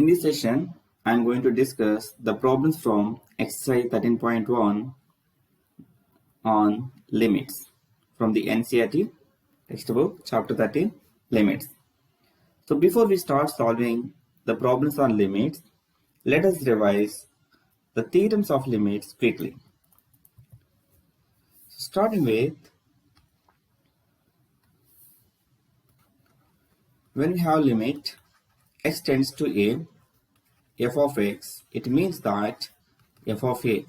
this session, I am going to discuss the problems from exercise 13.1 on limits from the NCERT textbook, chapter 13, limits. So before we start solving the problems on limits, let us revise the theorems of limits quickly. Starting with, when we have limit x tends to a, f of x, it means that f of a.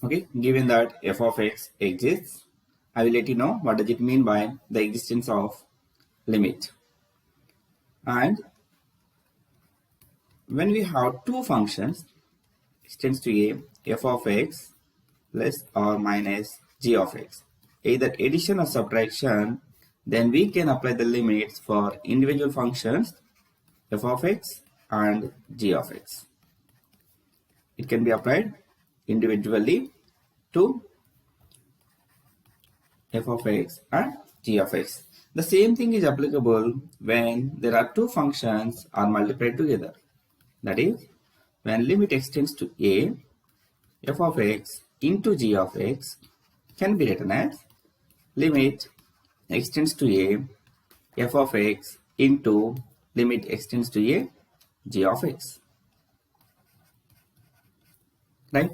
Okay, given that f of x exists, I will let you know what does it mean by the existence of limit. And when we have two functions, x tends to a, f of x plus or minus g of x, either addition or subtraction, then we can apply the limits for individual functions f of x and g of x. It can be applied individually to f of x and g of x. The same thing is applicable when there are two functions are multiplied together. That is, when limit x tends to a, f of x into g of x can be written as limit x tends to a, f of x into limit x tends to a, g of x. Right?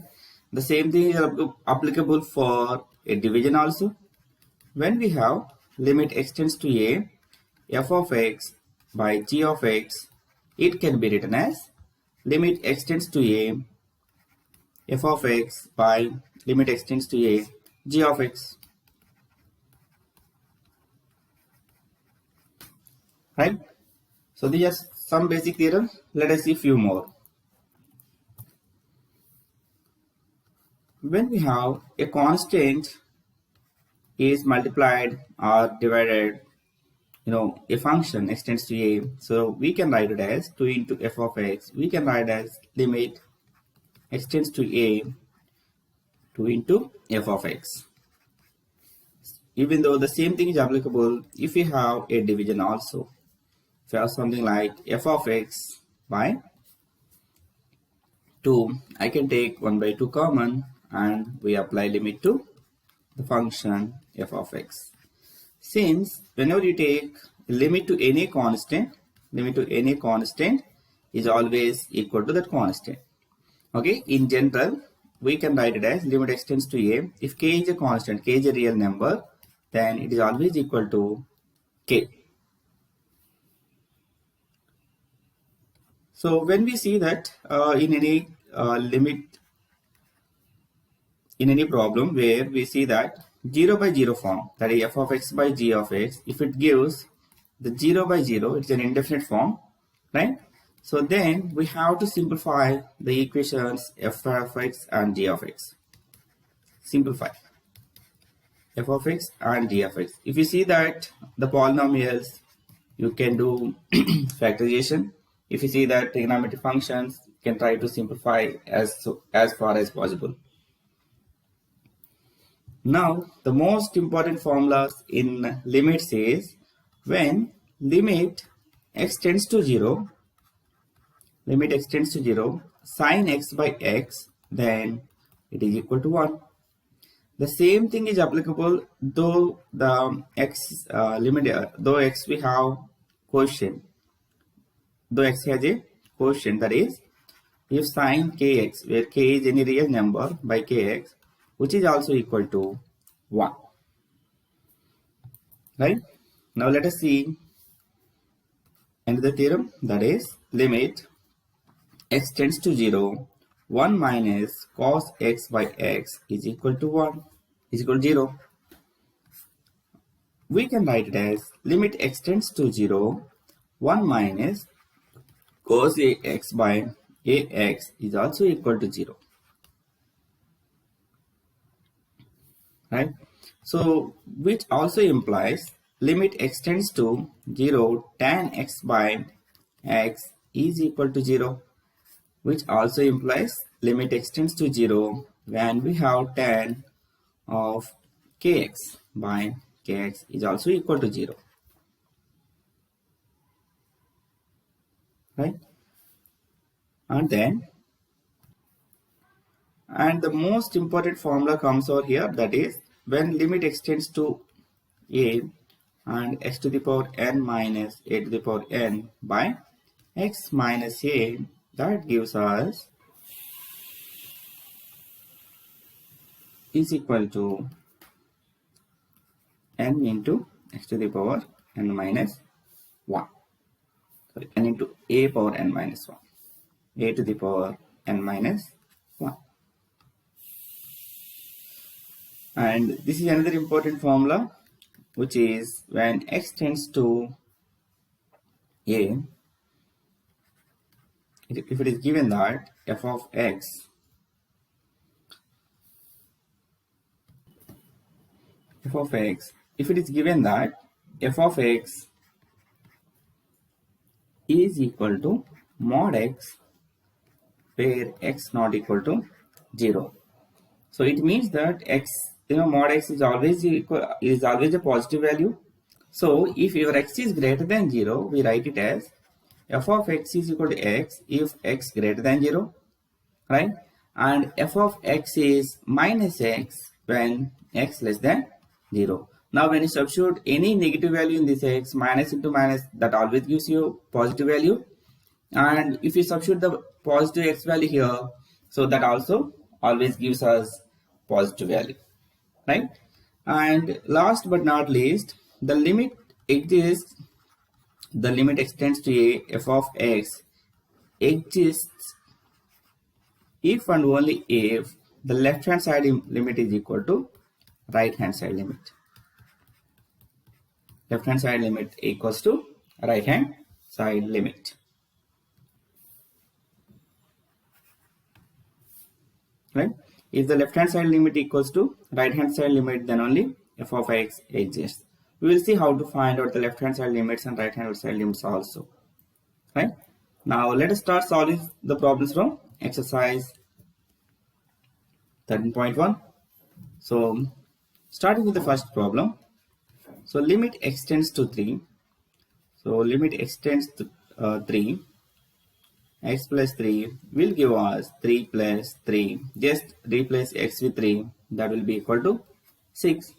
The same thing is applicable for a division also. When we have limit x tends to a, f of x by g of x, it can be written as limit x tends to a, f of x by limit x tends to a, g of x. Right? So these are some basic theorems. Let us see few more. When we have a constant is multiplied or divided, a function x tends to a, so we can write it as 2 into f of x. We can write as limit x tends to a, 2 into f of x. Even though the same thing is applicable if we have a division also. If you have something like f of x by 2, I can take 1 by 2 common and we apply limit to the function f of x. Since whenever you take limit to any constant is always equal to that constant. Okay, in general, we can write it as limit x tends to a. If k is a constant, k is a real number, then it is always equal to k. So when we see that in any in any problem where we see that 0 by 0 form, that is f of x by g of x, if it gives the 0 by 0, it's an indefinite form, right? So then we have to simplify the equations f of x and g of x. Simplify f of x and g of x. If you see that the polynomials, you can do factorization. If you see that trigonometric functions, you can try to simplify as far as possible. Now, the most important formulas in limits is when limit x tends to 0, sin x by x, then it is equal to 1. The same thing is applicable though the x though x we have quotient. Though x has a quotient, that is, if sin kx, where k is any real number, by kx, which is also equal to 1. Right? Now let us see another theorem, that is limit x tends to 0, 1 minus cos x by x is equal to 0. We can write it as limit x tends to 0, 1 minus cos ax by ax is also equal to 0. Right? So which also implies limit x tends to 0, tan x by x is equal to 0, which also implies limit x tends to 0 when we have tan of kx by kx is also equal to 0. right? And the most important formula comes over here, that is when limit extends to a and x to the power n minus a to the power n by x minus a, that gives us is equal to n into x to the power n minus 1. Sorry, n into a power n minus 1. A to the power n minus 1. And this is another important formula, which is when x tends to a, if it is given that f of x, if it is given that f of x is equal to mod x where x not equal to 0. So it means that x, mod x is always a positive value. So if your x is greater than 0, we write it as f of x is equal to x if x greater than 0, right? And f of x is minus x when x less than 0. Now when you substitute any negative value in this x, minus into minus, that always gives you positive value. And if you substitute the positive x value here, so that also always gives us positive value, right? And last but not least, the limit exists, the limit extends to a f of x exists if and only if the left hand side limit is equal to right hand side limit. Left hand side limit equals to right hand side limit, right? If the left hand side limit equals to right hand side limit, then only f of x exists. We will see how to find out the left hand side limits and right hand side limits also, right? Now let us start solving the problems from exercise 13.1. So starting with the first problem. So limit extends to 3. So limit extends to 3. X plus 3 will give us 3 plus 3. Just replace x with 3. That will be equal to 6.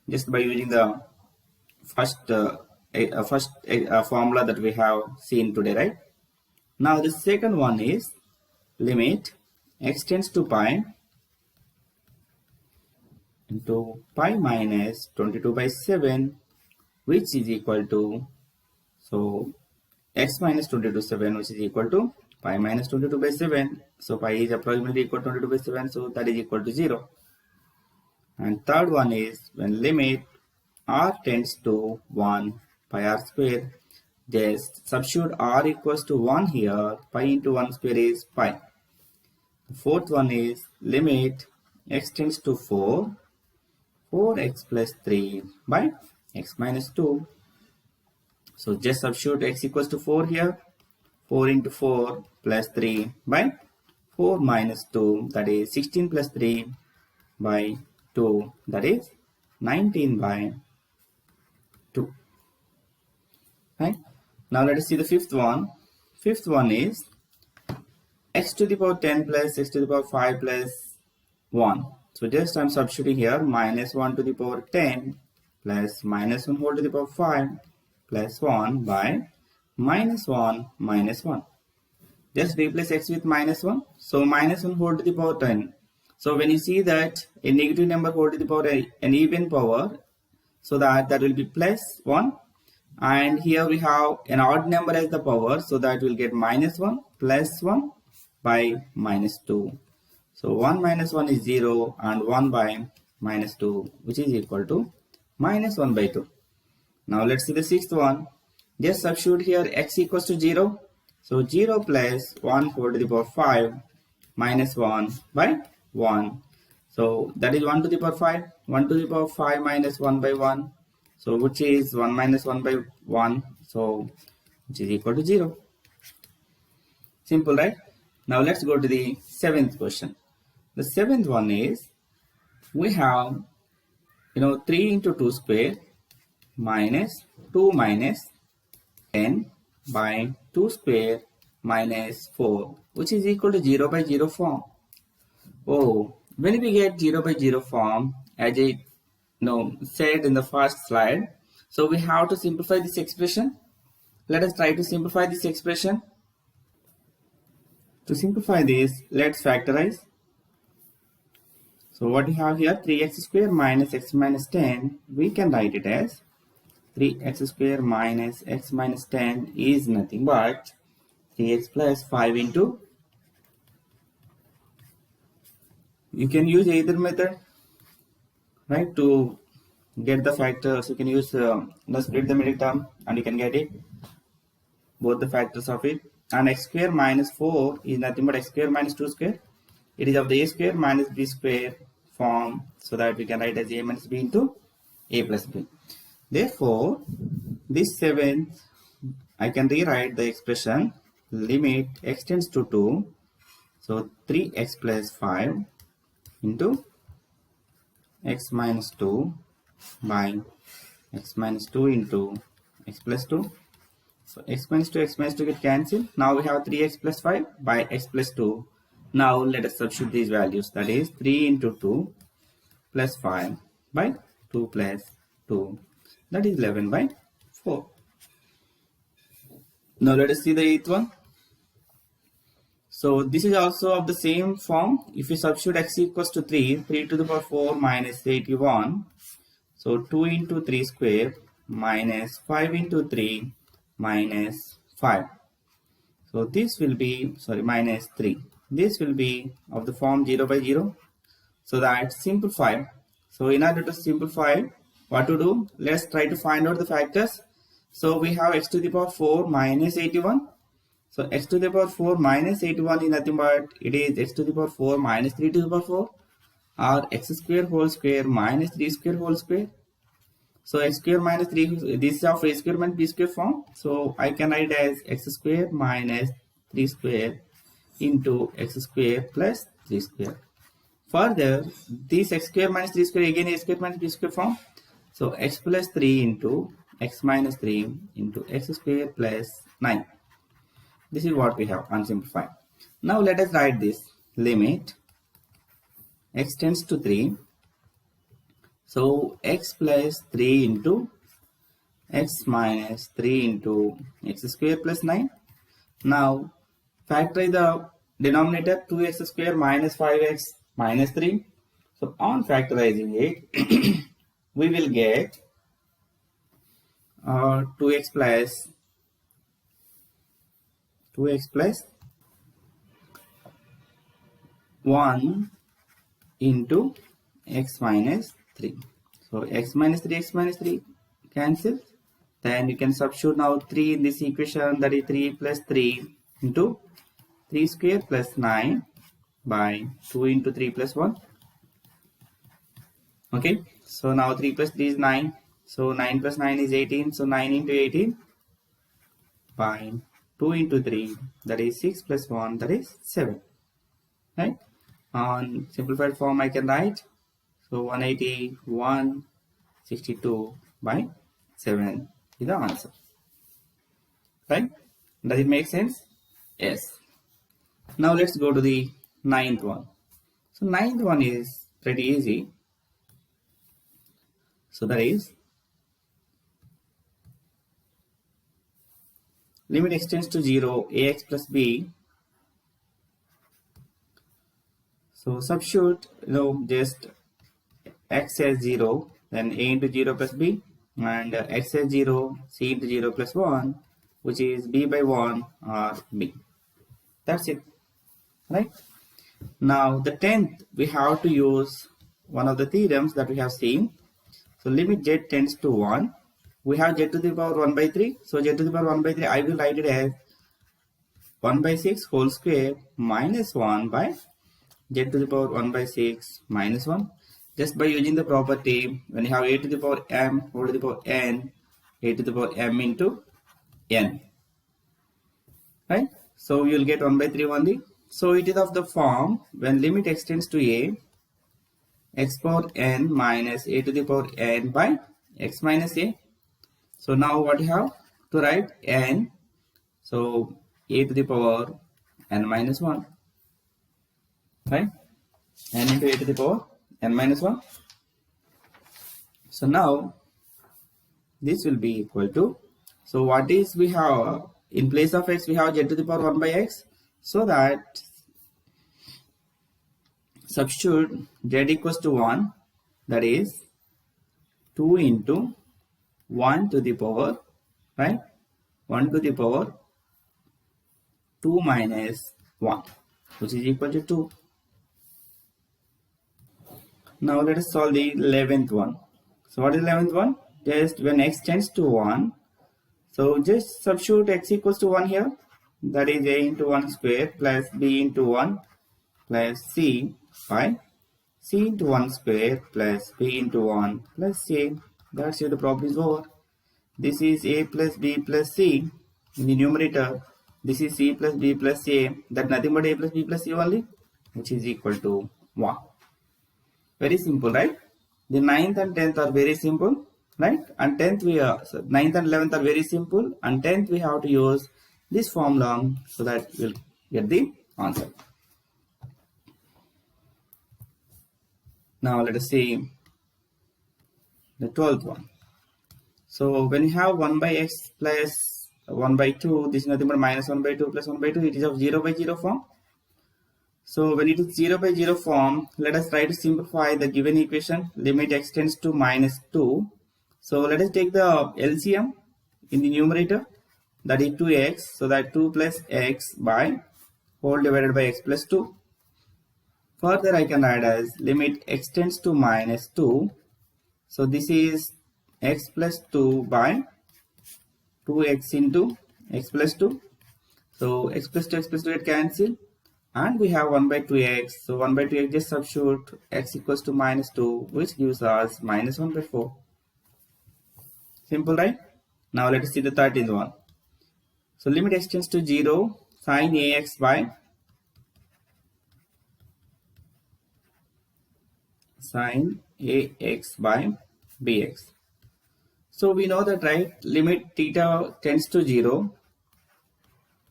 Just by using the first formula that we have seen today, right? Now the second one is limit extends to pi into pi minus 22 by 7, which is equal to, so x minus 22 7, which is equal to pi minus 22 by 7. So pi is approximately equal to 22 by 7, so that is equal to 0. And third one is when limit r tends to 1 pi r square, just substitute r equals to 1 here. Pi into 1 square is pi. The fourth one is limit x tends to 4, 4x plus 3 by x minus 2. So just substitute x equals to 4 here. 4 into 4 plus 3 by 4 minus 2, that is 16 plus 3 by 2, that is 19 by 2. Right? Now let us see the fifth one. Fifth one is x to the power 10 plus x to the power 5 plus 1. So just I am substituting here minus 1 to the power 10 plus minus 1 whole to the power 5 plus 1 by minus 1 minus 1. Just replace x with minus 1. So minus 1 whole to the power 10. So when you see that a negative number whole to the power an even power, so that will be plus 1. And here we have an odd number as the power, so that will get minus 1 plus 1 by minus 2. So 1 minus 1 is 0 and 1 by minus 2, which is equal to minus 1 by 2. Now let's see the sixth one. Just substitute here x equals to 0. So 0 plus 1 whole to the power 5 minus 1 by 1. So that is 1 to the power 5. 1 to the power 5 minus 1 by 1. So which is 1 minus 1 by 1. So which is equal to 0. Simple, right? Now let's go to the seventh question. The seventh one is we have 3 into 2 square minus 2 minus 10 by 2 square minus 4, which is equal to 0 by 0 form. Oh, when we get 0 by 0 form, as I said in the first slide, so we have to simplify this expression. Let us try to simplify this expression. To simplify this, let's factorize. So what we have here, 3x square minus x minus 10, we can write it as 3x square minus x minus 10 is nothing but 3x plus 5 into, you can use either method, right, to get the factors. You can use split the middle term and you can get it, both the factors of it. And x square minus 4 is nothing but x square minus 2 square. It is of the a square minus b square form, so that we can write as a minus b into a plus b. Therefore, this 7, I can rewrite the expression limit x tends to 2. So 3x plus 5 into x minus 2 by x minus 2 into x plus 2. So x minus 2 get cancelled. Now we have 3x plus 5 by x plus 2. Now let us substitute these values. That is 3 into 2 plus 5 by 2 plus 2. That is 11 by 4. Now let us see the 8th one. So this is also of the same form. If we substitute x equals to 3 to the power 4 minus 81. So 2 into 3 square minus 5 into 3 minus 5. So this will be, minus 3. This will be of the form 0 by 0. So that simplify. So in order to simplify, what to do? Let's try to find out the factors. So we have x to the power 4 minus 81. So x to the power 4 minus 81 is nothing but it is x to the power 4 minus 3 to the power 4, or x square whole square minus 3 square whole square. So x square minus 3, this is of a square minus b square form. So I can write as x square minus 3 square into x square plus 3 square. Further, this x square minus 3 square again a square minus b square form. So x plus 3 into x minus 3 into x square plus 9. This is what we have unsimplified. Now let us write this limit x tends to 3. So x plus 3 into x minus 3 into x square plus 9. Now factorize the denominator, 2x square minus 5x minus 3. So on factorizing it, we will get 2x plus 1 into x minus 3. So x minus 3 cancel. Then you can substitute now 3 in this equation, that is 3 plus 3 into 3 square plus 9 by 2 into 3 plus 1. Okay, so now 3 plus 3 is 9. So 9 plus 9 is 18. So 9 into 18 by 2 into 3, that is 6 plus 1, that is 7. Right? On simplified form I can write, so 181 62 by 7 is the answer. Right? Does it make sense? Yes. Now let's go to the 9th one. So 9th one is pretty easy. So that is limit x tends to 0, ax plus b. So substitute, just x as 0, then a into 0 plus b, and x as 0, c into 0 plus 1, which is b by 1 or b. That's it, right? Now the 10th, we have to use one of the theorems that we have seen. So limit z tends to 1. We have z to the power 1 by 3. So z to the power 1 by 3, I will write it as 1 by 6 whole square minus 1 by z to the power 1 by 6 minus 1. Just by using the property, when you have a to the power m whole to the power n, a to the power m into n. Right? So you will get 1 by 3 only. So it is of the form, when limit x tends to a, x power n minus a to the power n by x minus a. So now what you have to write, n So a to the power n minus 1, right? N into a to the power n minus 1. So now this will be equal to, so what is we have in place of x, we have z to the power 1 by x, so that substitute z equals to 1, that is 2 into 1 to the power, right, 1 to the power 2 minus 1, which is equal to 2. Now let us solve the 11th one. So what is 11th one? Just when x tends to 1, so just substitute x equals to 1 here, that is a into 1 square plus b into 1 plus c by c into 1 square plus b into 1 plus c. That's it, the problem is over. This is a plus b plus c in the numerator. This is c plus b plus a, that nothing but a plus b plus c only, which is equal to 1. Very simple, right? The 9th and 10th are very simple, right? And 10th we are, so 9th and 11th are very simple, and 10th we have to use this formula so that we'll get the answer. Now let us see the 12th one. So when you have 1 by x plus 1 by 2, this is nothing but minus 1 by 2 plus 1 by 2, it is of 0 by 0 form. So when it is 0 by 0 form, let us try to simplify the given equation. Limit x tends to minus 2. So let us take the LCM in the numerator, that is 2x. So that 2 plus x by whole divided by x plus 2. Further I can write as limit x tends to minus 2. So this is x plus 2 by 2x into x plus 2. So x plus 2 get cancelled. And we have 1 by 2x, so 1 by 2x just substitute x equals to minus 2, which gives us minus 1 by 4. Simple, right? Now let us see the 13th one. So limit x tends to 0, sin ax by bx. So we know that, right, limit theta tends to 0.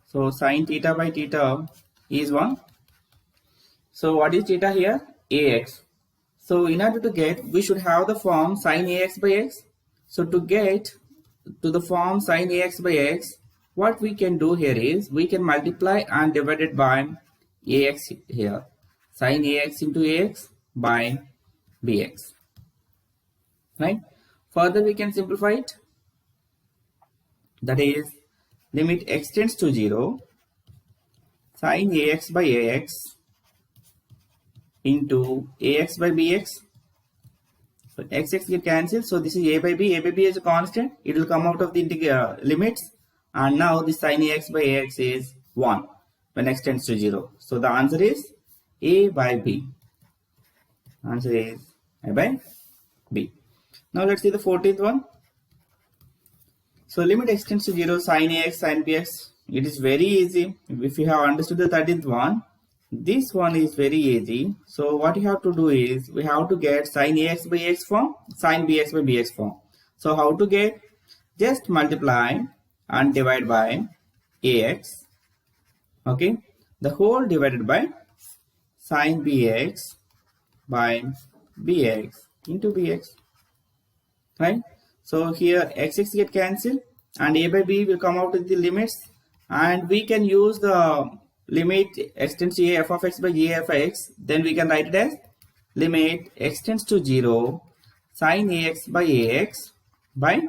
So sin theta by theta is 1. So what is theta here? Ax. So in order to get, we should have the form sin ax by x. So to get to the form sin ax by x, what we can do here is we can multiply and divide it by ax here. Sin ax into ax by bx. Right? Further we can simplify it. That is limit x tends to 0, sin ax by ax into ax by bx. So x get cancelled. So this is a by b. A by b is a constant. It will come out of the limits. And now the sin ax by ax is 1 when x tends to 0. So the answer is a by b. Answer is a by b. Now let's see the 14th one. So limit x tends to 0, sin ax, sin bx. It is very easy. If you have understood the 13th one, this one is very easy. So what you have to do is we have to get sin ax by x form, sin bx by bx form. So how to get? Just multiply and divide by ax. Okay, the whole divided by sin bx by bx into bx. Right? So here x get cancelled and a by b will come out with the limits, and we can use the limit x tends to a f of x by g f x. Then we can write it as limit x tends to 0, sin ax by ax by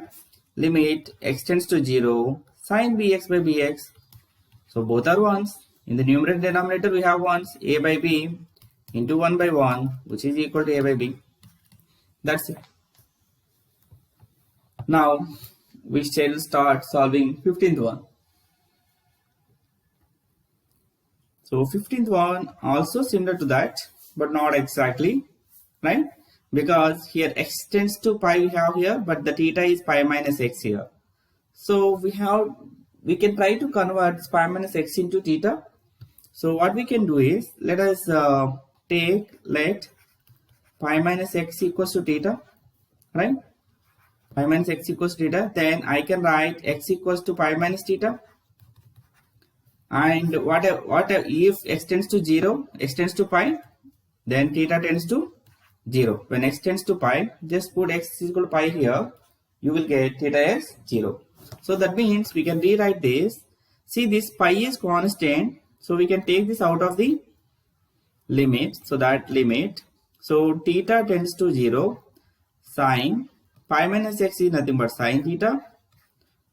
limit x tends to 0, sin bx by bx. So both are 1s. In the numerator denominator we have 1s, a by b into 1 by 1, which is equal to a by b. That's it. Now we shall start solving 15th one. So 15th one also similar to that, but not exactly, right? Because here x tends to pi we have here, but the theta is pi minus x here. So we can try to convert pi minus x into theta. So what we can do is, let us let pi minus x equals to theta, right? Pi minus x equals theta, then I can write x equals to pi minus theta. And what if x tends to 0, x tends to pi, then theta tends to 0. When x tends to pi, just put x is equal to pi here, you will get theta as 0. So that means we can rewrite this. See, this pi is constant, so we can take this out of the limit. So that limit, so theta tends to 0, sine pi minus x is nothing but sine theta,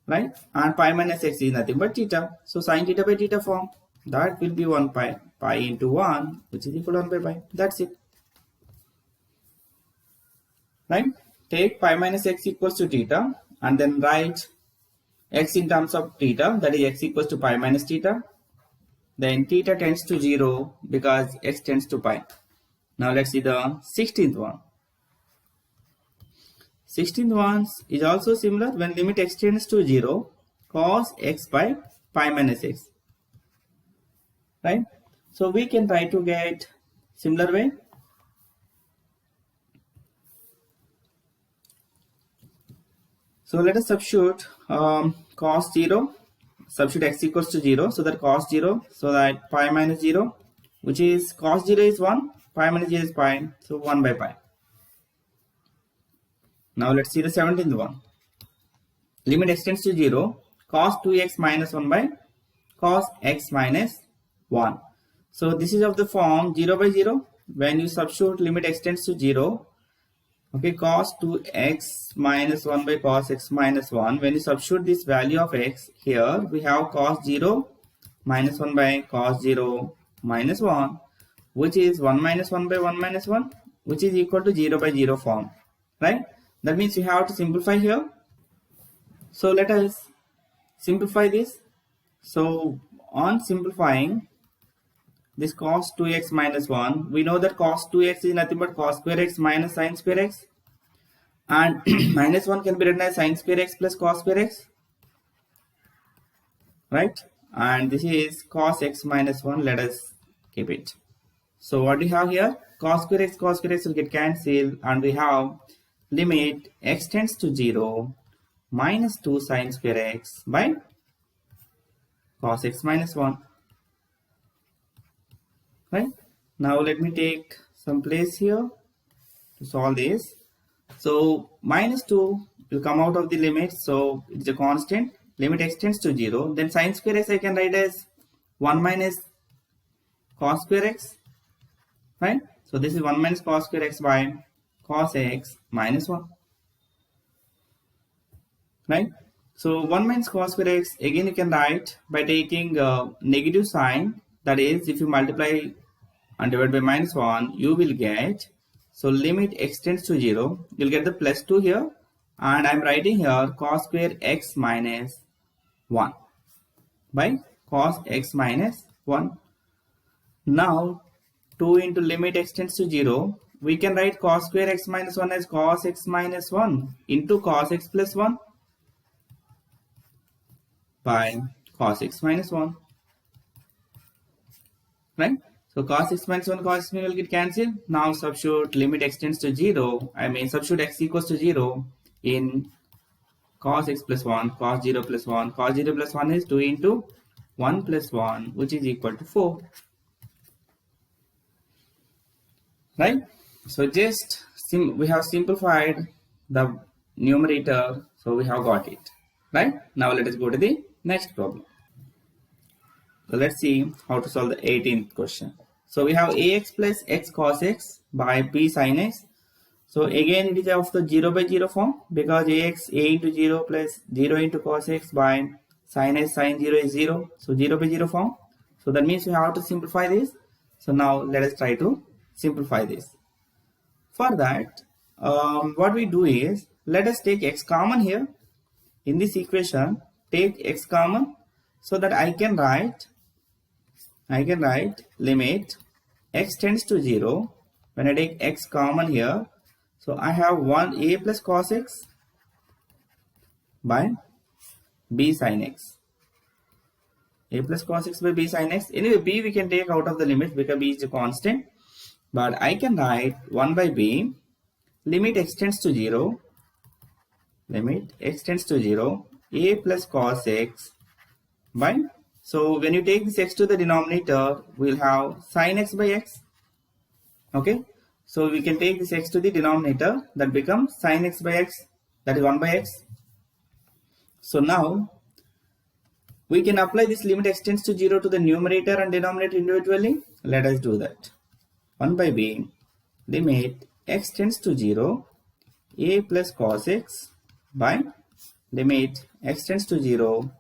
right? And pi minus x is nothing but theta. So sine theta by theta form, that will be 1 pi into 1, which is equal to 1 by pi. That's it, right? Take pi minus x equals to theta and then write x in terms of theta, that is x equals to pi minus theta. Then theta tends to 0 because x tends to pi. Now let's see the 16th one. 16th one is also similar. When limit x tends to 0, cos x by pi minus x, right? So we can try to get similar way. So let us substitute cos 0, substitute x equals to 0, so that cos 0, so that pi minus 0, which is cos 0 is 1, pi minus 0 is pi, so 1 by pi. Now let's see the 17th one. Limit x tends to 0, cos 2x minus 1 by cos x minus 1. So this is of the form 0 by 0. When you substitute limit x tends to 0, okay, cos 2x minus 1 by cos x minus 1. When you substitute this value of x here, we have cos 0 minus 1 by cos 0 minus 1, which is 1 minus 1 by 1 minus 1, which is equal to 0 by 0 form, right? That means we have to simplify here. So let us simplify this. So on simplifying this cos 2x minus 1, we know that cos 2x is nothing but cos square x minus sin square x, and minus 1 can be written as sin square x plus cos square x, right? And this is cos x minus 1. Let us keep it. So what we have here, cos square x will get cancelled, and we have limit x tends to 0 minus 2 sin square x by cos x minus 1. Right? Now let me take some place here to solve this. So minus 2 will come out of the limit, so it's a constant. Limit x tends to 0. Then sin square x I can write as 1 minus cos square x. Right? So this is 1 minus cos square x by cos x minus 1. Right? So 1 minus cos square x, again you can write by taking negative sign. That is, if you multiply and divide by minus 1, you will get, so limit x tends to 0, you'll get the plus 2 here, and I'm writing here cos square x minus 1 by cos x minus 1. Now 2 into limit x tends to 0, we can write cos square x minus 1 as cos x minus 1 into cos x plus 1 by cos x minus 1. Right? So cos x minus 1, cos x will get cancelled. Now substitute limit x tends to 0. I mean substitute x equals to 0 in cos x plus 1, cos 0 plus 1. Cos 0 plus 1 is 2 into 1 plus 1, which is equal to 4. Right? So just we have simplified the numerator, so we have got it. Right? Now let us go to the next problem. So let's see how to solve the 18th question. So we have ax plus x cos x by b sin x. So again it is of the 0 by 0 form, because ax, a into 0 plus 0 into cos x by sin x sin 0 is 0. So 0 by 0 form. So that means we have to simplify this. So now let us try to simplify this. For that, what we do is, let us take x common here. In this equation, take x common, so that I can write limit x tends to 0. When I take x common here, so I have 1a plus cos x by b sin x. A plus cos x by b sin x. Anyway, b we can take out of the limit because b is a constant. But I can write 1 by b, limit x tends to 0, limit x tends to 0, a plus cos x by So when you take this x to the denominator, we'll have sin x by x. Okay, so we can take this x to the denominator, that becomes sin x by x, that is 1 by x. So now we can apply this limit x tends to 0 to the numerator and denominator individually. Let us do that. 1 by b limit x tends to 0, a plus cos x by limit x tends to 0,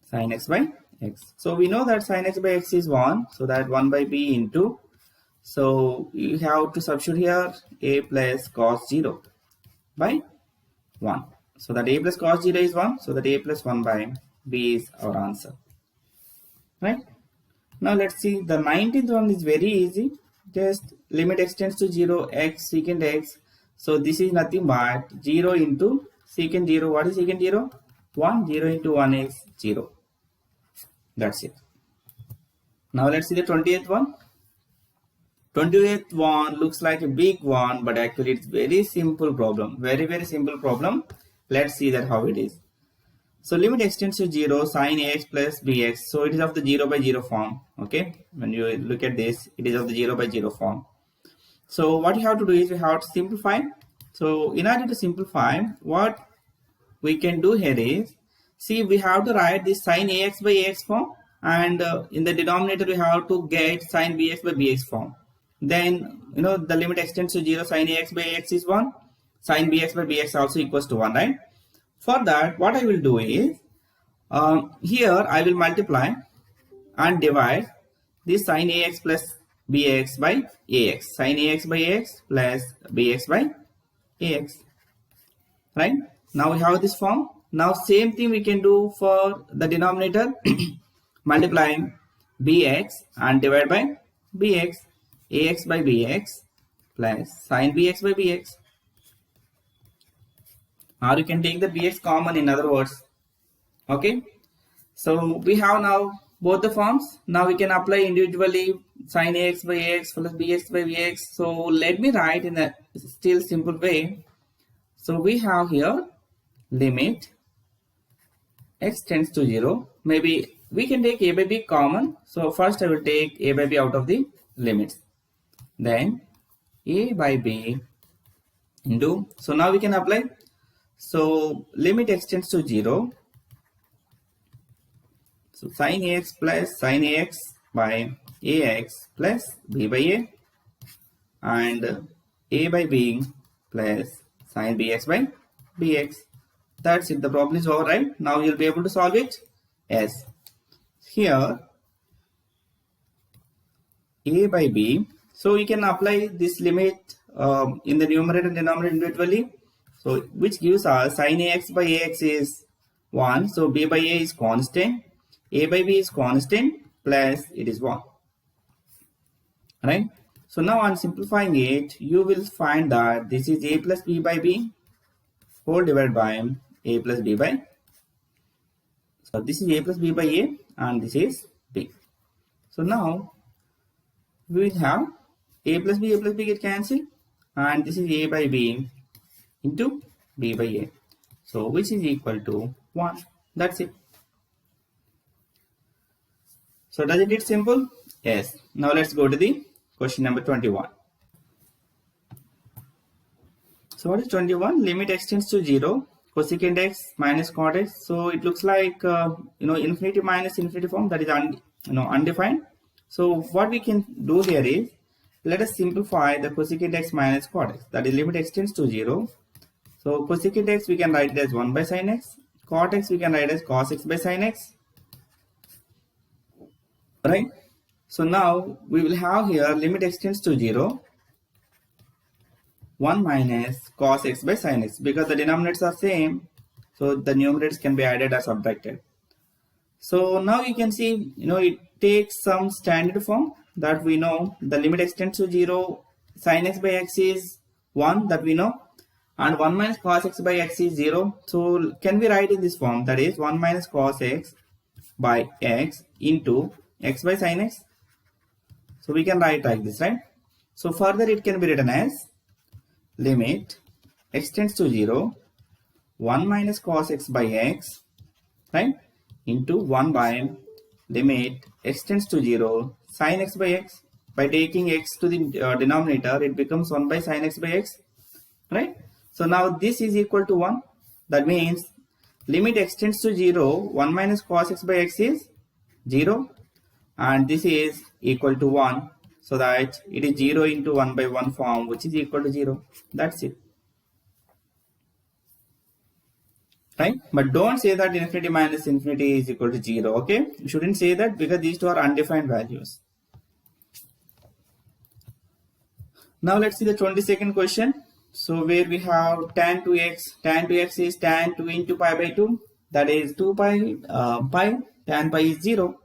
sin x by x. So we know that sin x by x is 1, so that 1 by b into, so you have to substitute here a plus cos 0 by 1. So that a plus cos 0 is 1, so that a plus 1 by b is our answer. Right? Now let's see, the 19th one is very easy. Just limit x tends to 0, x secant x. So this is nothing but 0 into secant 0. What is secant 0? 1. 0 into 1 is 0. That's it. Now let's see the 20th one. 20th one looks like a big one, but actually it's very simple problem. Very simple problem. Let's see that how it is. So limit x tends to 0, sin ax plus bx. So it is of the 0 by 0 form. Okay, when you look at this, it is of the 0 by 0 form. So what you have to do is we have to simplify. So in order to simplify, what we can do here is, see, we have to write this sin ax by ax form, and in the denominator we have to get sin bx by bx form. Then the limit x tends to 0, sin ax by ax is 1, sin bx by bx also equals to 1, right? For that, what I will do is, here I will multiply and divide this sin ax plus bx by ax, sin ax by ax plus bx by ax, right? Now we have this form. Now same thing we can do for the denominator, multiplying bx and divide by bx, ax by bx plus sin bx by bx. Or you can take the bx common, in other words. Okay, so we have now both the forms. Now we can apply individually sin ax by ax plus bx by bx. So let me write in a still simple way. So we have here limit x tends to 0. Maybe we can take a by b common. So first I will take a by b out of the limits. Then a by b into, so now we can apply. So limit x tends to 0. So sin ax plus sin ax by ax plus b by a, and a by b plus sin bx by bx. That's it. The problem is over, right? Now you'll be able to solve it. Yes. Here a by b. So you can apply this limit in the numerator and denominator individually. So which gives us sin ax by ax is 1. So b by a is constant. A by b is constant, plus it is 1. Right? So now on simplifying it, you will find that this is a plus b by b whole divided by a plus b by. So this is a plus b by a, and this is b. So now we will have a plus b get cancelled, and this is a by b into b by a. So which is equal to 1. That's it. So does it get simple? Yes. Now let's go to the question number 21. So what is 21? Limit x tends to 0, cosecant x minus cot x. So it looks like infinity minus infinity form, that is undefined. So what we can do here is, let us simplify the cosecant x minus cot x. That is limit x tends to 0. So cosecant x we can write it as 1 by sin x. Cot x we can write as cos x by sin x. Right? So now we will have here limit x tends to 0, 1 minus cos x by sin x, because the denominators are same. So the numerators can be added or subtracted. So now you can see, it takes some standard form that we know. The limit x tends to 0, sin x by x is 1, that we know, and 1 minus cos x by x is 0. So can we write in this form, that is 1 minus cos x by x into x by sin x. So we can write like this, right? So further it can be written as limit x tends to 0, 1 minus cos x by x, right, into 1 by limit x tends to 0 sin x by x. By taking x to the denominator, it becomes 1 by sin x by x, right? So now this is equal to 1. That means limit x tends to 0, 1 minus cos x by x is 0, and this is equal to 1, so that it is 0 into 1 by 1 form, which is equal to 0. That's it, right? But don't say that infinity minus infinity is equal to 0, okay? You shouldn't say that, because these two are undefined values. Now let's see the 22nd question. So where we have tan 2x is tan 2 into pi by 2, that is 2 pi pi, tan pi is 0,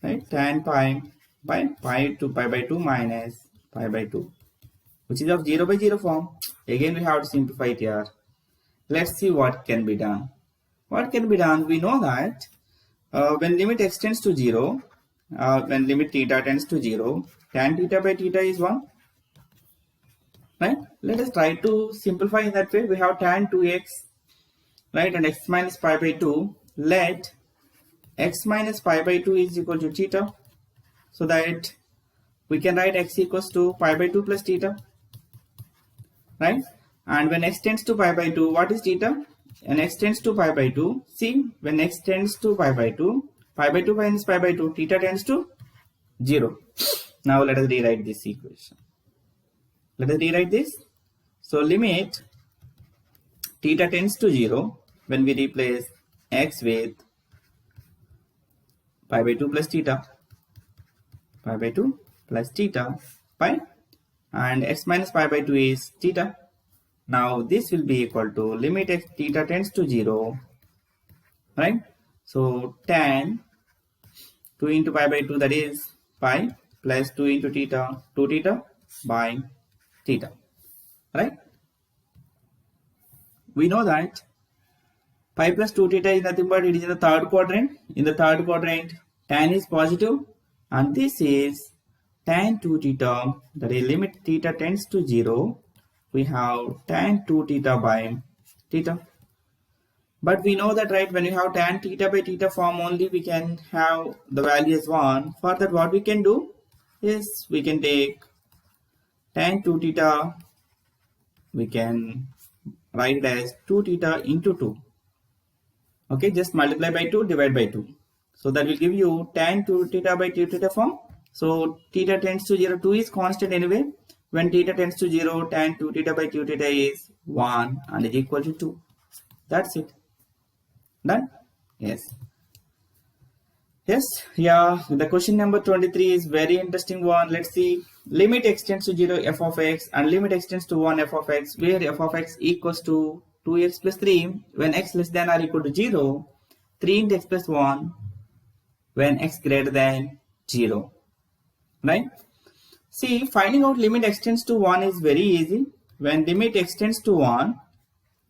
right? Tan pi by pi to pi by 2 minus pi by 2, which is of 0 by 0 form. Again we have to simplify it here. Let's see what can be done. What can be done? We know that when limit x tends to 0, when limit theta tends to 0, tan theta by theta is 1. Right? Let us try to simplify in that way. We have tan 2x, right, and x minus pi by 2. Let x minus pi by 2 is equal to theta, so that we can write x equals to pi by 2 plus theta, right? And when x tends to pi by 2, what is theta? And x tends to pi by 2. See, when x tends to pi by 2 minus pi by 2, theta tends to 0. Now let us rewrite this equation. Let us rewrite this. So limit theta tends to 0, when we replace x with pi by 2 plus theta, pi by 2 plus theta, pi, and x minus pi by 2 is theta. Now this will be equal to limit x theta tends to 0, right? So tan 2 into pi by 2, that is pi, plus 2 into theta, 2 theta by theta, right? We know that pi plus 2 theta is nothing but it is in the third quadrant. In the third quadrant, tan is positive, and this is tan 2 theta, that is limit theta tends to 0. We have tan 2 theta by theta. But we know that, right, when you have tan theta by theta form only, we can have the value as 1. For that, what we can do is we can take tan 2 theta, we can write it as 2 theta into 2. Okay, just multiply by 2, divide by 2. So that will give you tan 2 theta by 2 theta form. So theta tends to 0, 2 is constant anyway. When theta tends to 0, tan 2 theta by 2 theta is 1 and is equal to 2. That's it. Done? Yes. Yes, yeah, the question number 23 is very interesting one. Let's see. Limit x tends to 0 f of x and limit x tends to 1 f of x, where f of x equals to 2x plus 3 when x less than or equal to 0, 3 into x plus 1 when x greater than 0, right? See, finding out limit x tends to 1 is very easy. When limit x tends to 1,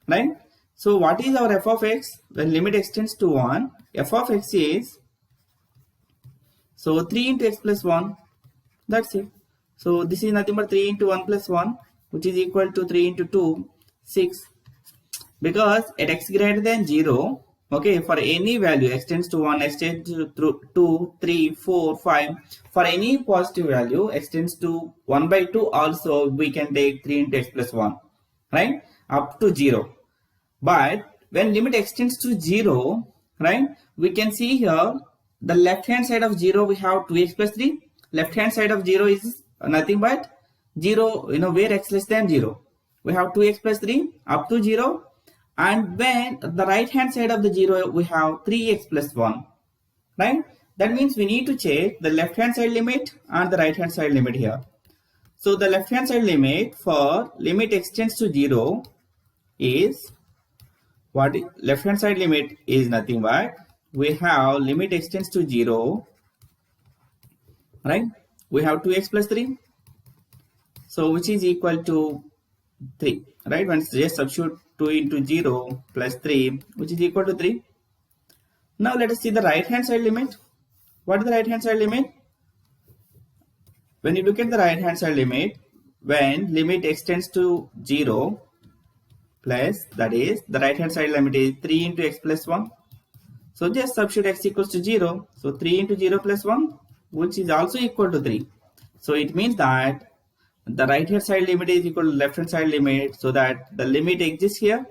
right? So what is our f of x? When limit x tends to 1, f of x is, so 3 into x plus 1, that's it. So this is nothing but 3 into 1 plus 1, which is equal to 3 into 2, 6. Because at x greater than 0, okay, for any value, x tends to 1, x tends to 2, 3, 4, 5. For any positive value, x tends to 1 by 2 also, we can take 3 into x plus 1, right? Up to 0. But when limit x tends to 0, right, we can see here, the left hand side of 0, we have 2x plus 3. Left hand side of 0 is nothing but 0, where x less than 0. We have 2x plus 3 up to 0. And when the right hand side of the 0, we have 3x plus 1, right? That means we need to check the left hand side limit and the right hand side limit here. So the left hand side limit for limit x tends to 0 is, what left hand side limit is nothing but, we have limit x tends to 0, right? We have 2x plus 3, so which is equal to 3, right? When just substitute 2 into 0 plus 3, which is equal to 3. Now let us see the right hand side limit. What is the right hand side limit? When you look at the right hand side limit, when limit x tends to 0 plus, that is the right hand side limit is 3 into x plus 1. So just substitute x equals to 0. So 3 into 0 plus 1, which is also equal to 3. So it means that the right hand side limit is equal to left hand side limit, so that the limit exists here,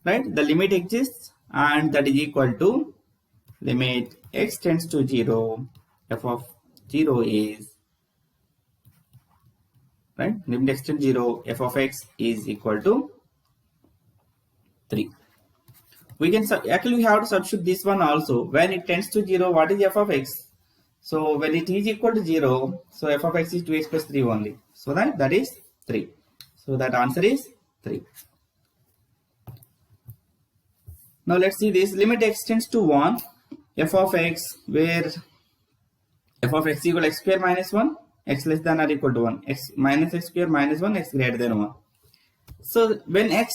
right? The limit exists, and that is equal to limit x tends to 0, f of 0 is, right? Limit x tends to 0, f of x is equal to 3. We can actually we have to substitute this one also. When it tends to 0, what is f of x? So when it is equal to 0, so f of x is 2x plus 3 only. So that is 3. So that answer is 3. Now let's see this. Limit x tends to 1, f of x, where f of x equal to x square minus 1, x less than or equal to 1, x minus x square minus 1, x greater than 1. So when x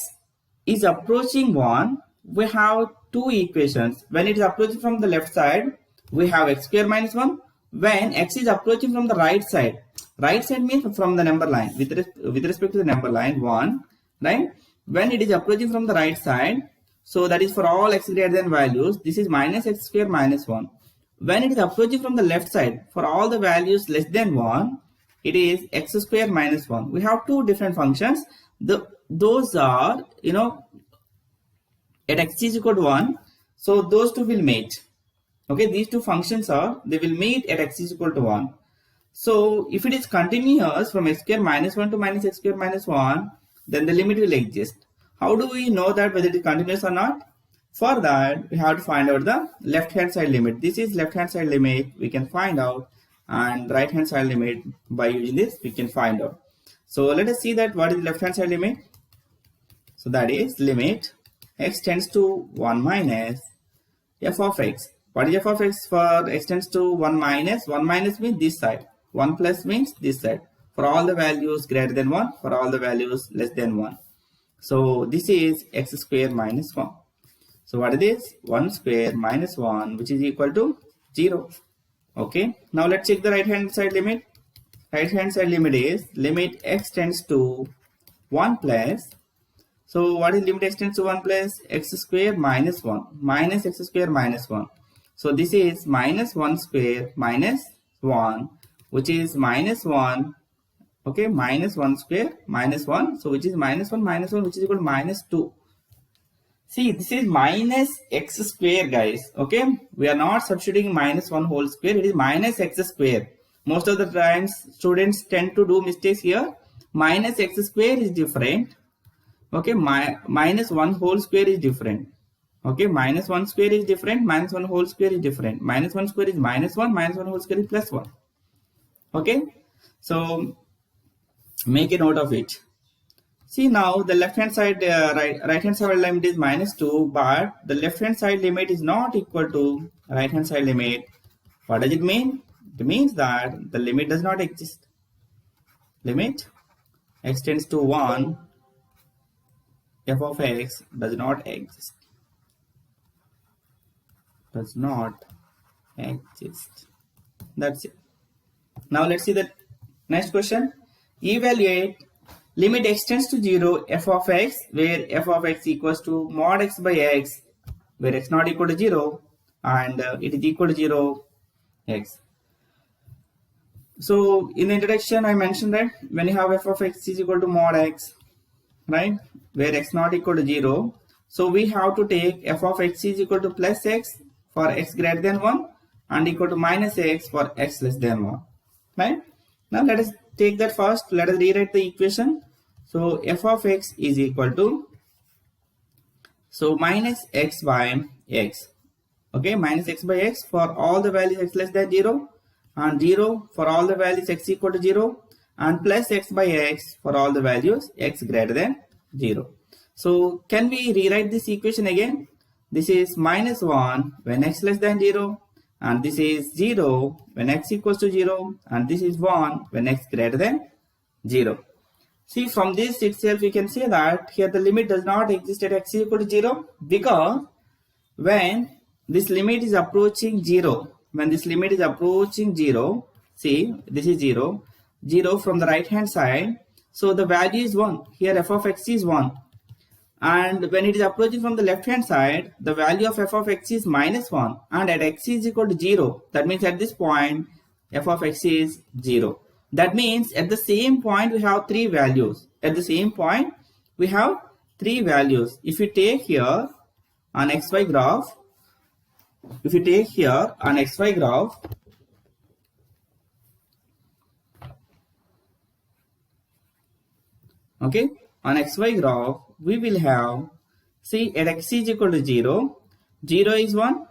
is approaching 1, we have two equations. When it is approaching from the left side, we have x square minus 1. When x is approaching from the right side means from the number line, with respect to the number line 1, right? When it is approaching from the right side, so that is for all x greater than values, this is minus x square minus 1. When it is approaching from the left side, for all the values less than 1, it is x square minus 1. We have two different functions. Those are, at x is equal to 1, so those two will meet. Okay, these two functions they will meet at x is equal to 1. So if it is continuous from x square minus 1 to minus x square minus 1, then the limit will exist. How do we know that whether it is continuous or not? For that, we have to find out the left hand side limit. This is left hand side limit, we can find out, and right hand side limit, by using this we can find out. So let us see that what is left hand side limit. So that is limit x tends to 1 minus f of x. What is f of x for x tends to 1 minus? 1 minus means this side. 1 plus means this side. For all the values greater than 1, for all the values less than 1. So this is x square minus 1. So what is this? 1 square minus 1, which is equal to 0. Okay. Now let's check the right hand side limit. Right hand side limit is limit x tends to 1 plus. So what is limit x tends to 1 plus? X square minus 1. Minus x square minus 1. So this is minus 1 square minus 1, which is minus 1. Okay, minus 1 square minus 1. So which is minus 1 minus 1, which is equal to minus 2. See, this is minus x square, guys. Okay, we are not substituting minus 1 whole square. It is minus x square. Most of the times students tend to do mistakes here. Minus x square is different. Okay, minus 1 whole square is different. Okay, minus 1 square is different, minus 1 whole square is different. Minus 1 square is minus 1, minus 1 whole square is plus 1. Okay, so make a note of it. See, now the left hand side, right hand side limit is minus 2, but the left hand side limit is not equal to right hand side limit. What does it mean? It means that the limit does not exist. Limit x tends to 1, f of x does not exist. Does not exist. That's it. Now let's see the next question. Evaluate limit x tends to 0 f of x, where f of x equals to mod x by x, where x not equal to 0 and it is equal to 0 x. So in the introduction I mentioned that when you have f of x is equal to mod x, right, where x not equal to 0, so we have to take f of x is equal to plus x for x greater than 1 and equal to minus x for x less than 1, right? Now let us take that first. Let us rewrite the equation. So f of x is equal to, so minus x by x. Okay, minus x by x for all the values x less than 0, and 0 for all the values x equal to 0, and plus x by x for all the values x greater than 0. So can we rewrite this equation again? This is minus 1 when x less than 0, and this is 0 when x equals to 0, and this is 1 when x greater than 0. See, from this itself we can say that here the limit does not exist at x equal to 0, because when this limit is approaching 0, when this limit is approaching 0, see, this is 0, 0 from the right hand side, so the value is 1. Here f of x is 1. And when it is approaching from the left hand side, the value of f of x is -1, and at x is equal to 0, that means at this point f of x is 0. That means at the same point we have three values. At the same point we have three values. If you take here an xy graph, okay, on xy graph we will have, see, at x is equal to 0, 0 is 1,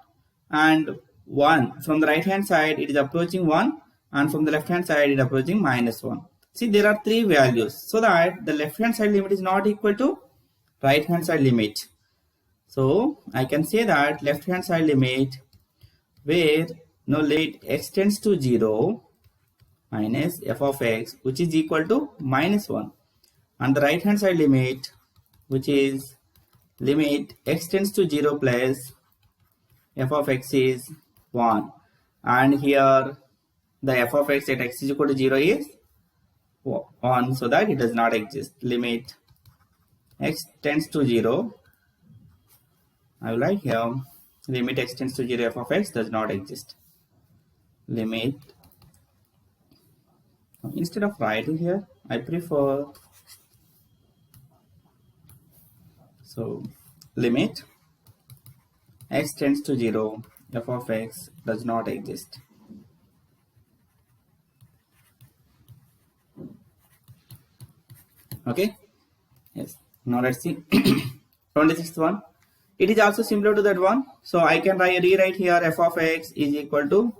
and 1 from the right hand side it is approaching 1, and from the left hand side it is approaching -1. See, there are three values, so that the left hand side limit is not equal to right hand side limit. So I can say that left hand side limit, where no limit x tends to 0 minus f of x, which is equal to -1, and the right hand side limit, which is limit x tends to 0 plus f of x is 1, and here the f of x at x is equal to 0 is 1, so that it does not exist. Limit x tends to 0, I will write here, limit x tends to 0 f of x does not exist. Limit, instead of writing here, I prefer, so limit x tends to 0 f of x does not exist. Okay, yes, now let's see 26th one. It is also similar to that one, so I can rewrite here f of x is equal to,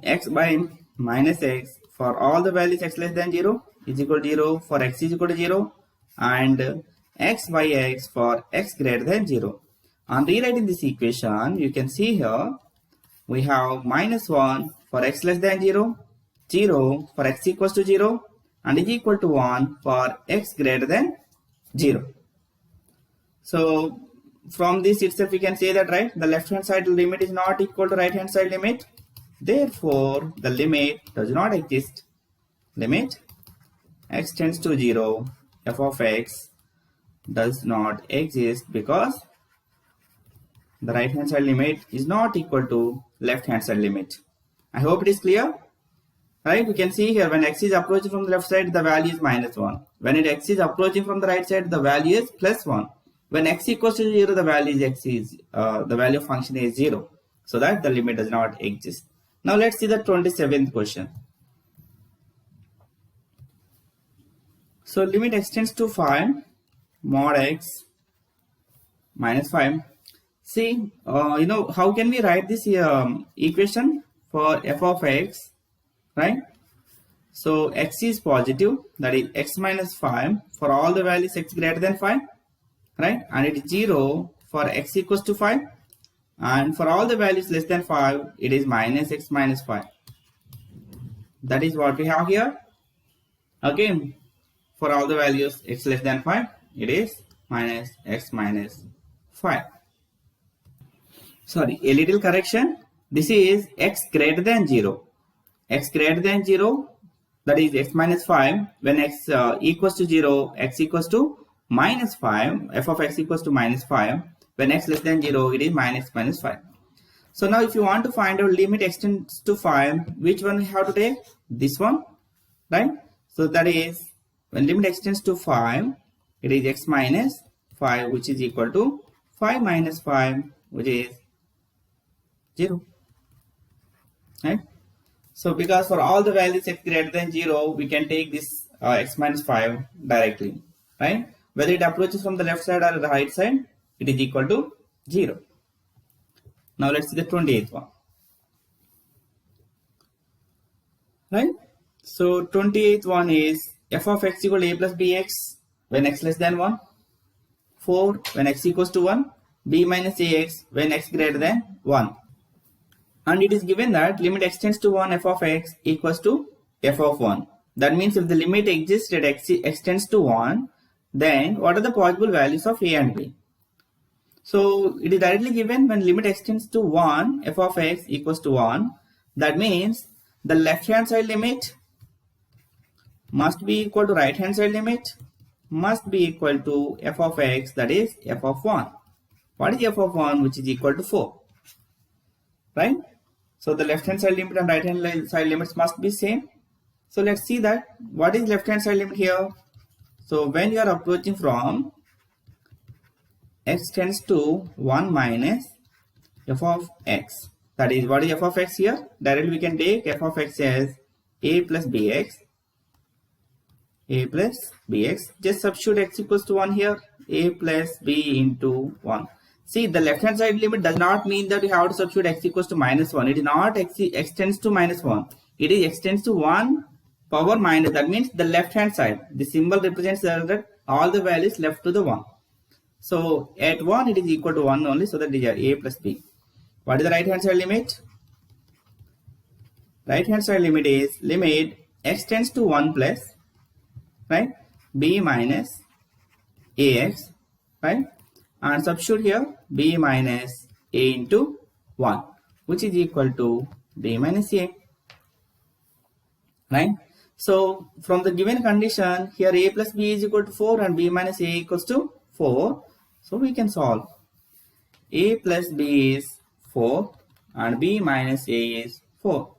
x by minus x for all the values x less than 0 is equal to 0, for x is equal to 0, and x by x for x greater than 0. On rewriting this equation, you can see here we have -1 for x less than 0, 0 for x equals to 0, and is equal to 1 for x greater than 0. So from this itself we can say that, right, the left hand side limit is not equal to right hand side limit, therefore the limit does not exist. Limit x tends to 0 f of x does not exist because the right hand side limit is not equal to left hand side limit. I hope it is clear. Right, we can see here when x is approaching from the left side, the value is -1. When x is approaching from the right side, the value is +1. When x equals to 0, the value of function is 0. So that the limit does not exist. Now let's see the 27th question. So limit x tends to 5 mod x minus 5. See, how can we write this equation for f of x? Right, so x is positive, that is x minus 5 for all the values x greater than 5, right, and it is 0 for x equals to 5, and for all the values less than 5 it is minus x minus 5. That is what we have here. Again, for all the values x less than 5 it is minus x minus 5. Sorry, a little correction, this is x greater than 0. X greater than 0, that is x minus 5. When x equals to 0, x equals to minus 5, f of x equals to -5. When x less than 0, it is minus 5. So now if you want to find out limit x tends to 5, which one we have to take? This one, right? So that is, when limit x tends to 5, it is x minus 5, which is equal to 5 minus 5, which is 0, right? So because for all the values x greater than 0, we can take this x minus 5 directly, right? Whether it approaches from the left side or the right side, it is equal to 0. Now let's see the 28th one. Right? So 28th one is f of x equal to a plus bx when x less than 1, 4 when x equals to 1, b minus ax when x greater than 1. And it is given that limit x tends to 1 f of x equals to f of 1. That means if the limit exists at x tends to 1, then what are the possible values of a and b? So it is directly given when limit x tends to 1 f of x equals to 1. That means the left hand side limit must be equal to right hand side limit must be equal to f of x, that is f of 1. What is f of 1? Which is equal to 4. Right? So the left hand side limit and right hand side limits must be same. So let's see that. What is left hand side limit here? So when you are approaching from x tends to 1 minus f of x. That is, what is f of x here? Directly we can take f of x as a plus bx. A plus bx. Just substitute x equals to 1 here. A plus b into 1. See, the left hand side limit does not mean that we have to substitute x equals to minus 1. It is not x tends to minus 1. It is x tends to 1 power minus. That means the left hand side. The symbol represents that all the values left to the 1. So at 1 it is equal to 1 only. So that is a plus b. What is the right hand side limit? Right hand side limit is limit x tends to 1 plus, right, b minus ax, right, and substitute here b minus a into 1, which is equal to b minus a, right. So from the given condition here, a plus b is equal to 4 and b minus a equals to 4. So we can solve. A plus b is 4 and b minus a is 4.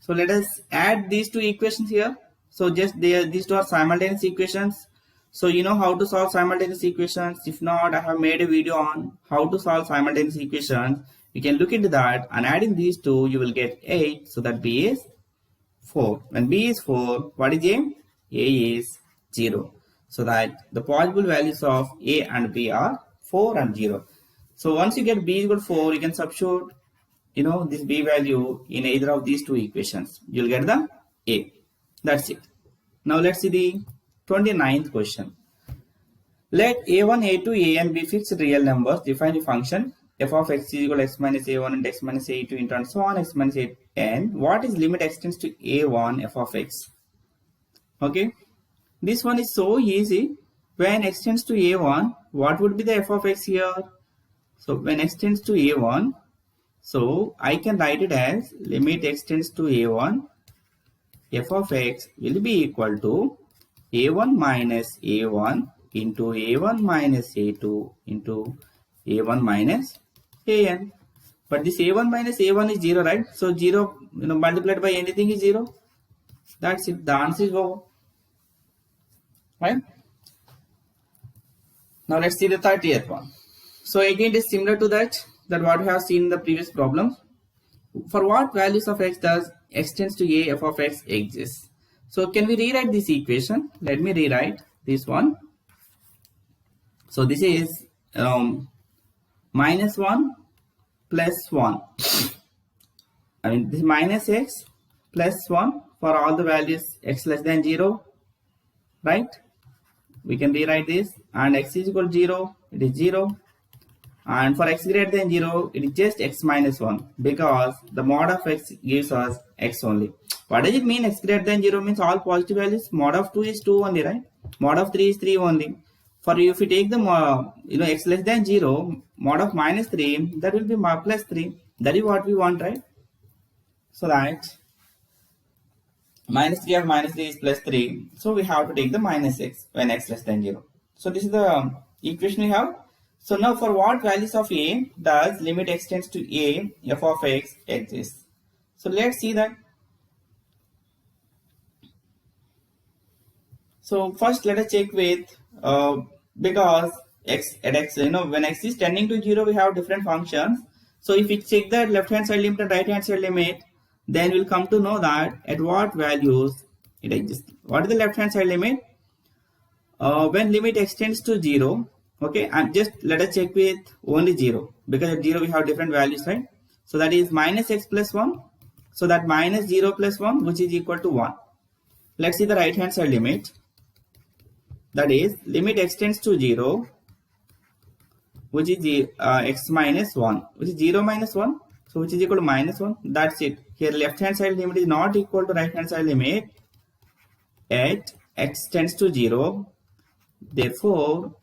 So let us add these two equations here. So just these two are simultaneous equations. So you know how to solve simultaneous equations. If not, I have made a video on how to solve simultaneous equations. You can look into that, and adding these two you will get 8. So that b is 4. When b is 4, what is a? A is 0. So that the possible values of a and b are 4 and 0. So once you get b is equal to 4, you can substitute this b value in either of these two equations. You'll get the a. That's it. Now let's see the 29th question. Let a1, a2, an be fixed real numbers. Define a function f of x is equal to x minus a1 and x minus a2 into and so on x minus an. What is limit x tends to a1 f of x? Okay. This one is so easy. When x tends to a1, what would be the f of x here? So when x tends to a1, so I can write it as limit x tends to a1, f of x will be equal to a1 minus a1 into a1 minus a2 into a1 minus an. But this a1 minus a1 is 0, right? So 0 multiplied by anything is 0. That's it. The answer is over. Right? Now let's see the 30th one. So again it is similar to that what we have seen in the previous problem. For what values of x does x tends to a f of x exist? So can we rewrite this equation? Let me rewrite this one. So this is minus 1 plus 1. I mean this minus x plus 1 for all the values x less than 0. Right? We can rewrite this, and x is equal to 0. It is 0. And for x greater than 0, it is just x minus 1, because the mod of x gives us x only. What does it mean x greater than 0? Means all positive values. Mod of 2 is 2 only, right? Mod of 3 is 3 only. For if you take the x less than 0, mod of minus 3, that will be plus 3. That is what we want, right? So that minus 3 of minus 3 is plus 3. So we have to take the minus x when x less than 0. So this is the equation we have. So now for what values of a does limit x tends to a f of x exist? So let's see that. So first let us check with because x at x, when x is tending to 0, we have different functions. So if we check that left hand side limit and right hand side limit, then we'll come to know that at what values it exists. What is the left hand side limit? When limit x tends to 0, okay, and just let us check with only 0, because at 0 we have different values, right? So that is minus x plus 1. So that minus 0 plus 1, which is equal to 1. Let's see the right hand side limit. That is limit x tends to 0, which is x minus 1, which is 0 minus 1. So which is equal to minus 1. That's it. Here left hand side limit is not equal to right hand side limit at x tends to 0. Therefore,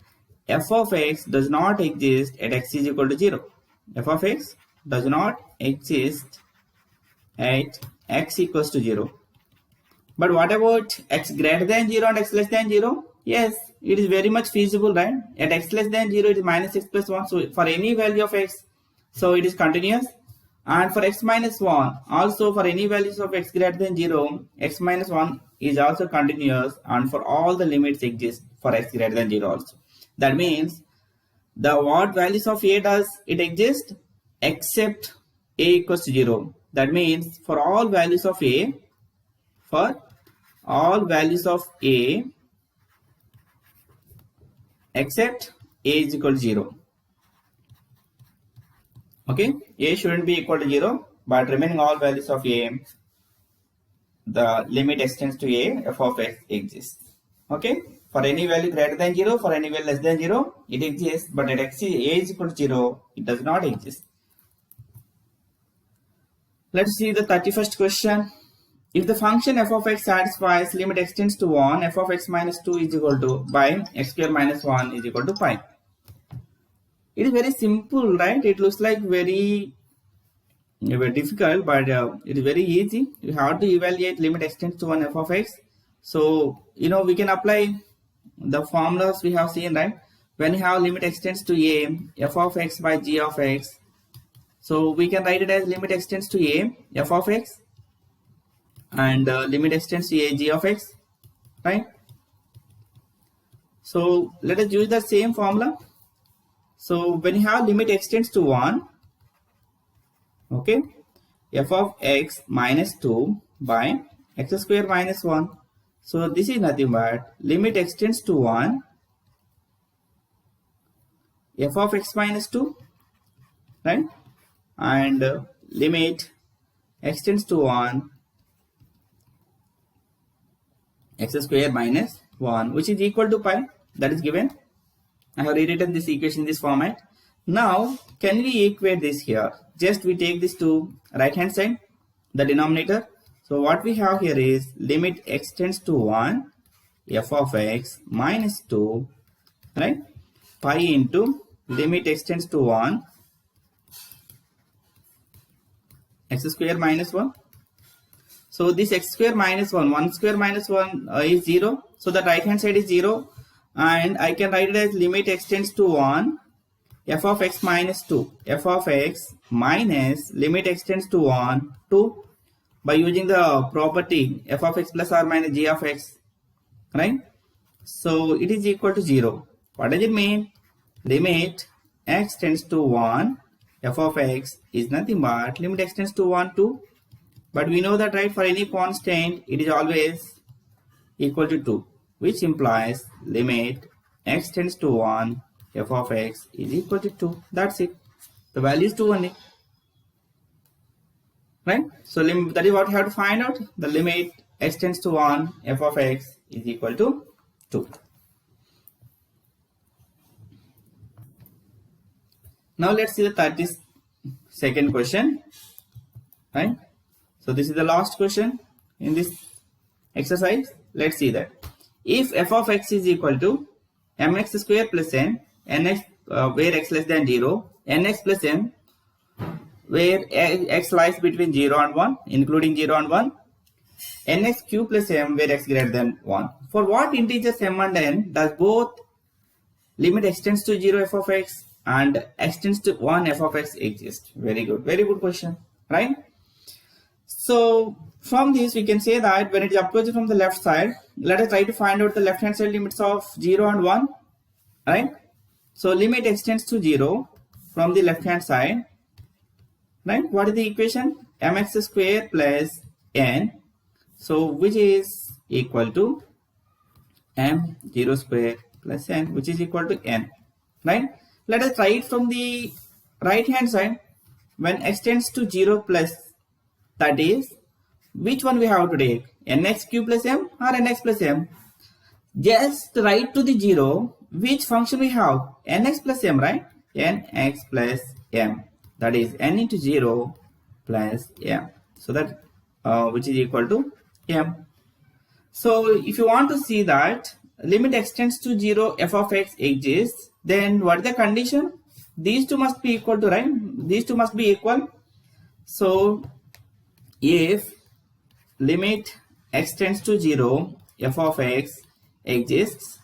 f of x does not exist at x is equal to 0. F of x does not exist at x equals to 0. But what about x greater than 0 and x less than 0? Yes, it is very much feasible, right? At x less than 0, it is minus x plus 1. So for any value of x, so it is continuous. And for x minus 1, also for any values of x greater than 0, x minus 1 is also continuous, and for all the limits exist for x greater than 0 also. That means the what values of a does it exist except a equals to 0. That means for all values of a, except a is equal to 0. Okay, a shouldn't be equal to 0, but remaining all values of a, the limit extends to a, f of x exists. Okay, for any value greater than 0, for any value less than 0, it exists, but at x a is equal to 0, it does not exist. Let's see the 31st question. If the function f of x satisfies limit extends to 1, f of x minus 2 is equal to by x square minus 1 is equal to pi. It is very simple, right? It looks like very difficult, but it is very easy. You have to evaluate limit extends to 1 f of x. So, we can apply the formulas we have seen, right? When you have limit extends to a, f of x by g of x. So, we can write it as limit extends to a, f of x, and limit extends to a, g of x, right? So, let us use the same formula. So, when you have limit extends to 1, okay, f of x minus 2 by x square minus 1. So, this is nothing but limit extends to 1, f of x minus 2, right? And limit extends to 1, x square minus 1, which is equal to pi. That is given. I have rewritten this equation in this format. Now, can we equate this here? Just we take this to right hand side, the denominator. So what we have here is limit extends to 1, f of x minus 2, right? Pi into limit extends to 1, x square minus 1. So this x square minus 1, 1 square minus 1 is 0. So the right hand side is 0. And I can write it as limit extends to 1, f of x minus 2, f of x minus limit extends to 1, 2, by using the property f of x plus or minus g of x, right? So it is equal to 0. What does it mean? Limit x tends to 1, f of x is nothing but limit x tends to 1, 2. But we know that, right, for any constant, it is always equal to 2. Which implies limit x tends to 1, f of x is equal to 2. That's it. The value is 2 only. Right? So that is what you have to find out. The limit x tends to 1, f of x is equal to 2. Now let's see the 32nd question. Right? So this is the last question in this exercise. Let's see that. If f of x is equal to mx square plus n, nx where x less than 0, nx plus m where x lies between 0 and 1, including 0 and 1, nx cube plus m where x greater than 1. For what integers m and n does both limit extends to 0 f of x and extends to 1 f of x exist? Very good question, right? So from this we can say that when it is approaching from the left side, let us try to find out the left hand side limits of 0 and 1, right? So limit extends to 0 from the left hand side, right? What is the equation? Mx square plus n, so which is equal to m0 square plus n, which is equal to n, right? Let us try it from the right hand side. When x tends to 0 plus, that is, which one we have to take? Nx cube plus m or nx plus m? Just write to the 0 which function we have? Nx plus m, right? Nx plus m. That is n into 0 plus m. So that which is equal to m. So if you want to see that limit extends to 0 f of x exists, then what is the condition? These two must be equal to, right? These two must be equal. So if limit x tends to 0, f of x exists,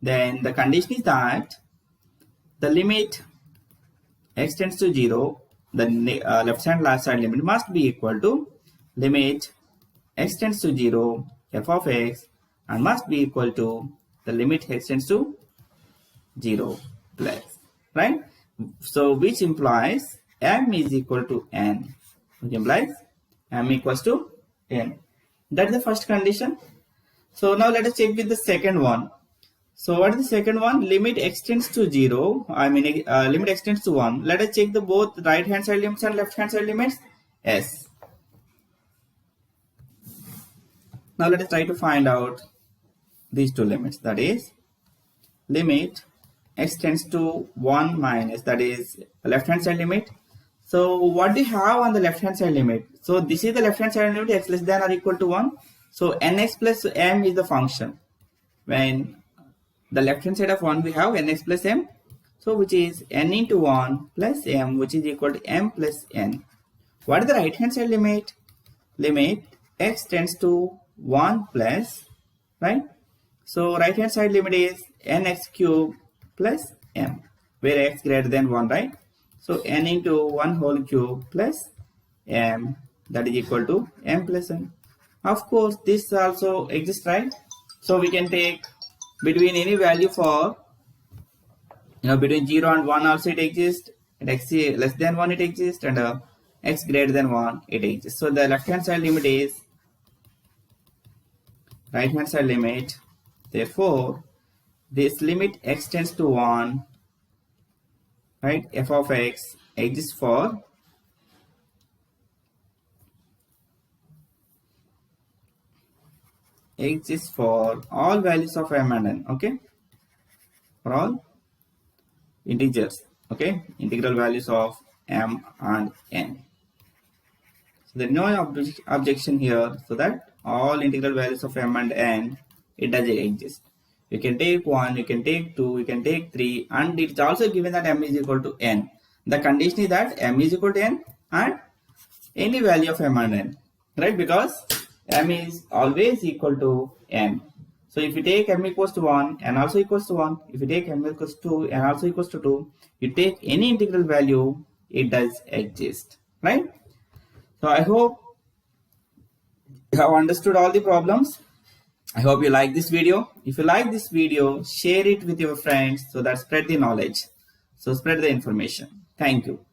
then the condition is that the limit x tends to 0, the left hand side limit must be equal to limit x tends to 0, f of x, and must be equal to the limit x tends to 0 plus, right? So which implies m is equal to n, which implies m equals to n. That's the first condition. So now let us check with the second one. So what is the second one? Limit x tends to 0, limit x tends to 1. Let us check the both right hand side limits and left hand side limits. Yes. Now let us try to find out these two limits, that is limit x tends to 1 minus, that is left hand side limit. So what do you have on the left hand side limit? So this is the left hand side limit, x less than or equal to 1. So nx plus m is the function. When the left hand side of 1 we have nx plus m, so which is n into 1 plus m, which is equal to m plus n. What is the right hand side limit? Limit x tends to 1 plus, right? So right hand side limit is nx cube plus m, where x greater than 1, right? So n into 1 whole cube plus m, that is equal to m plus n. Of course this also exists, right? So we can take between any value for, between 0 and 1 also it exists, and x less than 1 it exists, and x greater than 1 it exists. So the left hand side limit is right hand side limit. Therefore this limit x tends to 1, right, f of x exists for all values of m and n, okay, for all integers, okay, integral values of m and n. So there is no objection here, so that all integral values of m and n, it does exist. You can take 1, you can take 2, you can take 3, and it's also given that m is equal to n. The condition is that m is equal to n and any value of m and n, right? Because m is always equal to n. So if you take m equals to 1, n also equals to 1. If you take m equals to 2, n also equals to 2. You take any integral value, it does exist, right? So I hope you have understood all the problems. I hope you like this video. If you like this video, share it with your friends so that spread the knowledge. So spread the information. Thank you.